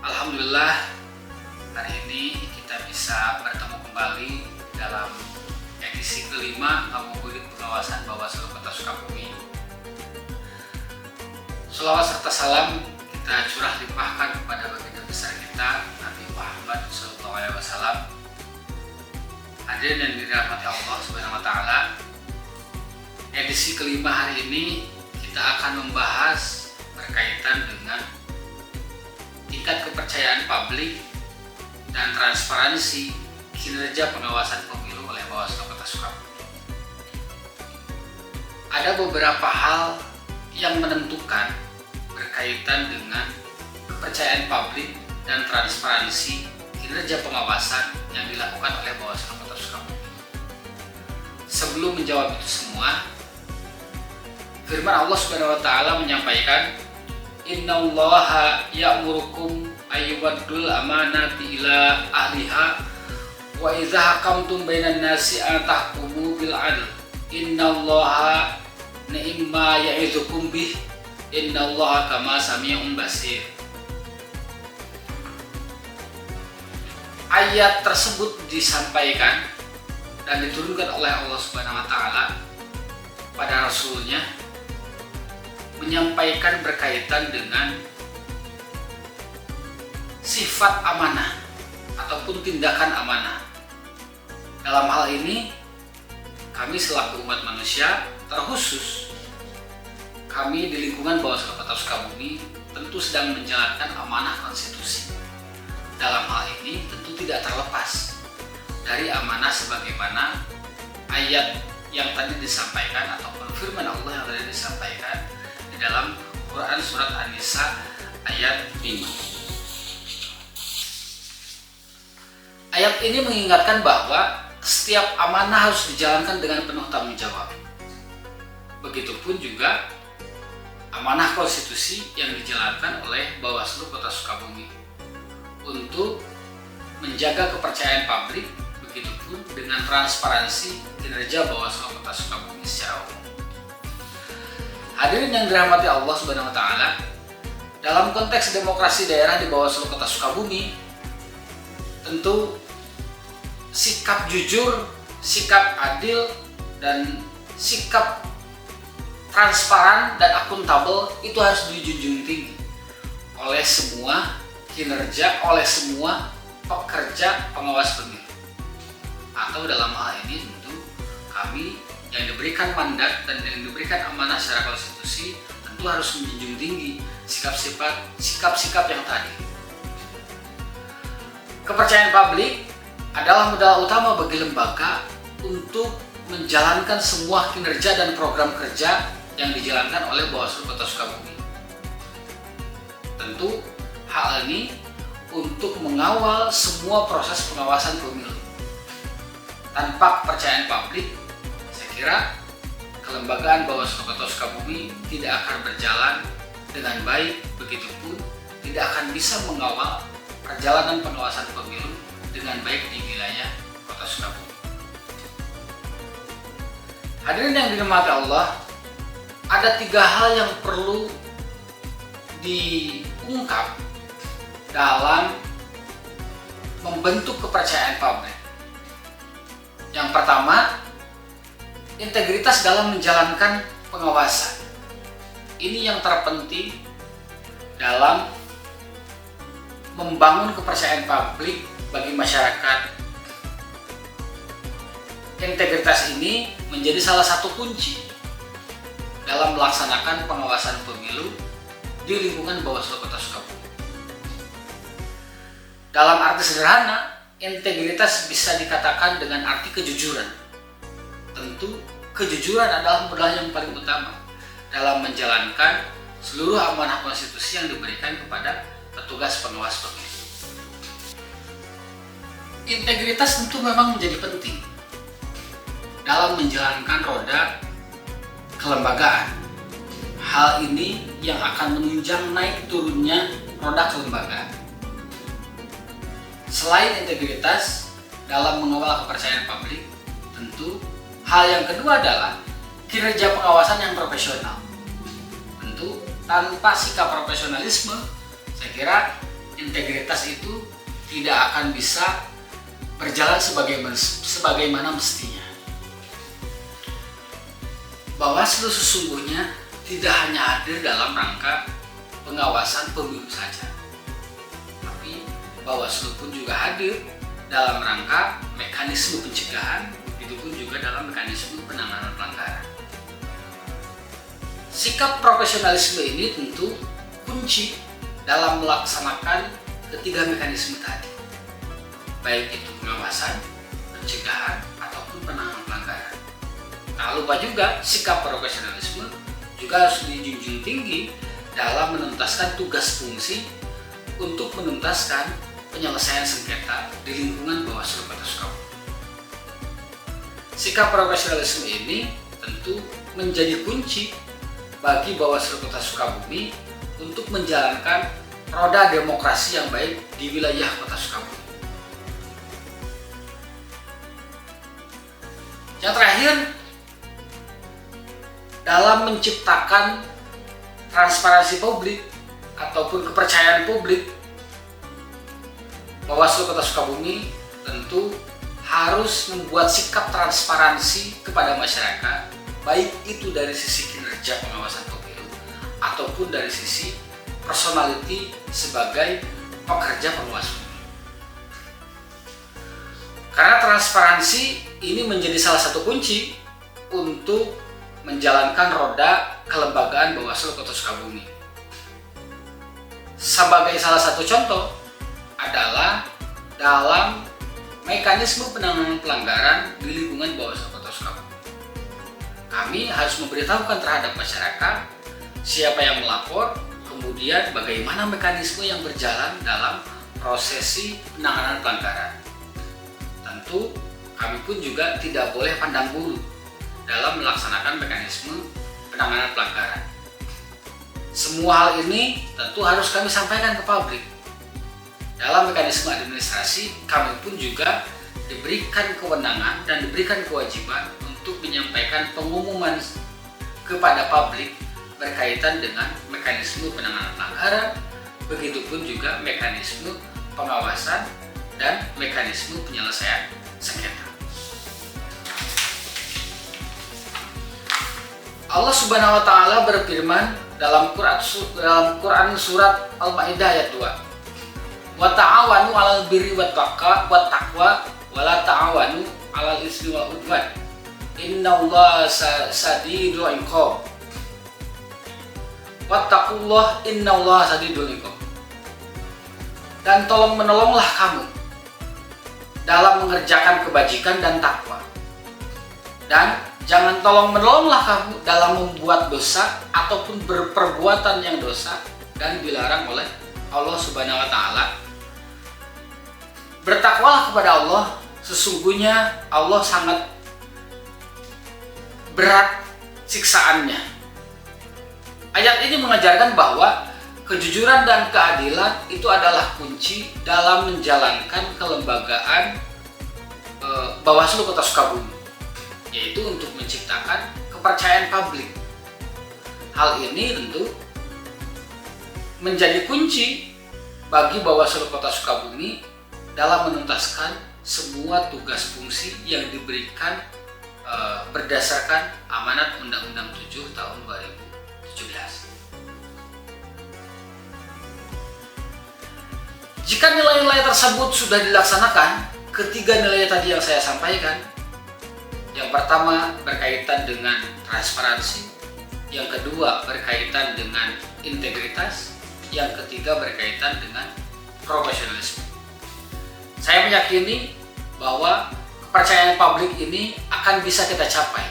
Alhamdulillah, hari ini kita bisa bertemu kembali dalam edisi kelima Ngabuburit Pengawasan Bawaslu Kota Sukabumi. Shalawat serta salam kita curah limpahkan kepada baginda besar kita, Nabi Muhammad SAW. Hadirin yang dirahmati Allah Subhanahu wa Ta'ala, edisi kelima hari ini kita akan membahas berkaitan dengan tingkat kepercayaan publik dan transparansi kinerja pengawasan pemilu oleh Bawaslu Kota Sukabumi. Ada beberapa hal yang menentukan berkaitan dengan kepercayaan publik dan transparansi kinerja pengawasan yang dilakukan oleh Bawaslu Kota Sukabumi. Sebelum menjawab itu semua, firman Allah Subhanahu wa Ta'ala menyampaikan, Innallaha ya'murukum ayyuwaddul amanati ila ahliha wa idza hakamtum bainan nasi an tahkumu bil adl innallaha ni'ma ya'idukum bih innallaha kama sami'un basir. Ayat tersebut disampaikan dan diturunkan oleh Allah Subhanahu wa Ta'ala pada Rasulnya, menyampaikan berkaitan dengan sifat amanah ataupun tindakan amanah. Dalam hal ini, kami selaku umat manusia, terkhusus kami di lingkungan Bawaslu Kota Sukabumi tentu sedang menjalankan amanah konstitusi. Dalam hal ini tentu tidak terlepas dari amanah sebagaimana ayat yang tadi disampaikan ataupun firman Allah yang tadi disampaikan dalam Quran Surat An-Nisa ayat 5. Ayat ini mengingatkan bahwa setiap amanah harus dijalankan dengan penuh tanggung jawab. Begitupun juga amanah konstitusi yang dijalankan oleh Bawaslu Kota Sukabumi untuk menjaga kepercayaan publik, begitupun dengan transparansi kinerja Bawaslu Kota Sukabumi secara umum. Hadirin yang dirahmati Allah Subhanahu wa Ta'ala, dalam konteks demokrasi daerah di Bawaslu Kota Sukabumi, tentu sikap jujur, sikap adil, dan sikap transparan dan akuntabel itu harus dijunjung tinggi oleh semua kinerja, oleh semua pekerja pengawas pemilu. Atau dalam hal ini tentu kami yang diberikan mandat dan yang diberikan amanah secara konstitusi tentu harus menjunjung tinggi sikap-sikap yang tadi. Kepercayaan publik adalah modal utama bagi lembaga untuk menjalankan semua kinerja dan program kerja yang dijalankan oleh Bawaslu Kota Sukabumi. Tentu hal ini untuk mengawal semua proses pengawasan pemilu. Tanpa kepercayaan publik, kira kelembagaan Bawaslu Kota Sukabumi tidak akan berjalan dengan baik, begitupun tidak akan bisa mengawal perjalanan pengawasan pemilu dengan baik di wilayah Kota Sukabumi. Hadirin yang dirahmati Allah, ada 3 hal yang perlu diungkap dalam membentuk kepercayaan publik. Yang pertama, integritas dalam menjalankan pengawasan. Ini yang terpenting dalam membangun kepercayaan publik bagi masyarakat. Integritas ini menjadi salah satu kunci dalam melaksanakan pengawasan pemilu di lingkungan Bawaslu Kota Sukabumi. Dalam arti sederhana, integritas bisa dikatakan dengan arti kejujuran. Tentu kejujuran adalah modal yang paling utama dalam menjalankan seluruh amanah konstitusi yang diberikan kepada petugas pengawas pemilu. Integritas tentu memang menjadi penting dalam menjalankan roda kelembagaan. Hal ini yang akan menunjang naik turunnya roda kelembagaan. Selain integritas dalam mengawal kepercayaan publik, tentu hal yang kedua adalah kinerja pengawasan yang profesional. Tentu tanpa sikap profesionalisme, saya kira integritas itu tidak akan bisa berjalan sebagaimana mestinya. Bawaslu sesungguhnya tidak hanya hadir dalam rangka pengawasan pemilu saja, tapi Bawaslu pun juga hadir dalam rangka mekanisme pencegahan, itu pun juga dalam mekanisme penanganan pelanggaran. Sikap profesionalisme ini tentu kunci dalam melaksanakan ketiga mekanisme tadi, baik itu pengawasan, pencegahan, ataupun penanganan pelanggaran. Tak lupa juga sikap profesionalisme juga harus dijunjung tinggi dalam menuntaskan tugas fungsi untuk menuntaskan penyelesaian sengketa di lingkungan Bawaslu Kota Sukabumi. Sikap profesionalisme ini tentu menjadi kunci bagi Bawaslu Kota Sukabumi untuk menjalankan roda demokrasi yang baik di wilayah Kota Sukabumi. Yang terakhir, dalam menciptakan transparansi publik ataupun kepercayaan publik, Bawaslu Kota Sukabumi tentu harus membuat sikap transparansi kepada masyarakat, baik itu dari sisi kinerja pengawasan pemilu ataupun dari sisi personality sebagai pekerja pengawas pemilu. Karena transparansi ini menjadi salah satu kunci untuk menjalankan roda kelembagaan Bawaslu Kota Sukabumi. Sebagai salah satu contoh adalah dalam mekanisme penanganan pelanggaran di lingkungan Bawaslu Kota Sukabumi. Kami harus memberitahukan terhadap masyarakat siapa yang melapor, kemudian bagaimana mekanisme yang berjalan dalam prosesi penanganan pelanggaran. Tentu kami pun juga tidak boleh pandang bulu dalam melaksanakan mekanisme penanganan pelanggaran. Semua hal ini tentu harus kami sampaikan ke publik. Dalam mekanisme administrasi, kami pun juga diberikan kewenangan dan diberikan kewajiban untuk menyampaikan pengumuman kepada publik berkaitan dengan mekanisme penanganan pelanggaran, begitupun juga mekanisme pengawasan dan mekanisme penyelesaian sengketa. Allah Subhanahu wa taala berfirman dalam Quran surat Al-Maidah ayat 2. Wa ta'awanu 'alal birri wat taqwa wa la ta'awanu 'alal ismi wal 'udwan. Innallaha sadidul iqab. Wattaqullah innallaha sadidul iqab. Dan tolong menolonglah kamu dalam mengerjakan kebajikan dan takwa. Dan jangan tolong menolonglah kamu dalam membuat dosa ataupun berperbuatan yang dosa dan dilarang oleh Allah Subhanahu wa taala. Bertakwalah kepada Allah, sesungguhnya Allah sangat berat siksaannya. Ayat ini mengajarkan bahwa kejujuran dan keadilan itu adalah kunci dalam menjalankan kelembagaan Bawaslu Kota Sukabumi, yaitu untuk menciptakan kepercayaan publik. Hal ini tentu menjadi kunci bagi Bawaslu Kota Sukabumi dalam menuntaskan semua tugas fungsi yang diberikan berdasarkan amanat Undang-Undang 7 tahun 2017. Jika nilai-nilai tersebut sudah dilaksanakan, ketiga nilai tadi yang saya sampaikan, yang pertama berkaitan dengan transparansi, yang kedua berkaitan dengan integritas, yang ketiga berkaitan dengan profesionalisme. Saya meyakini bahwa kepercayaan publik ini akan bisa kita capai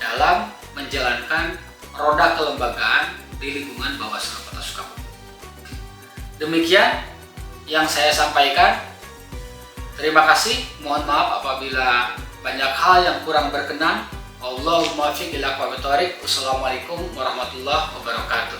dalam menjalankan roda kelembagaan di lingkungan Bawaslu Kota Sukabumi. Demikian yang saya sampaikan. Terima kasih. Mohon maaf apabila banyak hal yang kurang berkenan. Allahumma fiq ila aqwamit thoriq. Wassalamualaikum warahmatullahi wabarakatuh.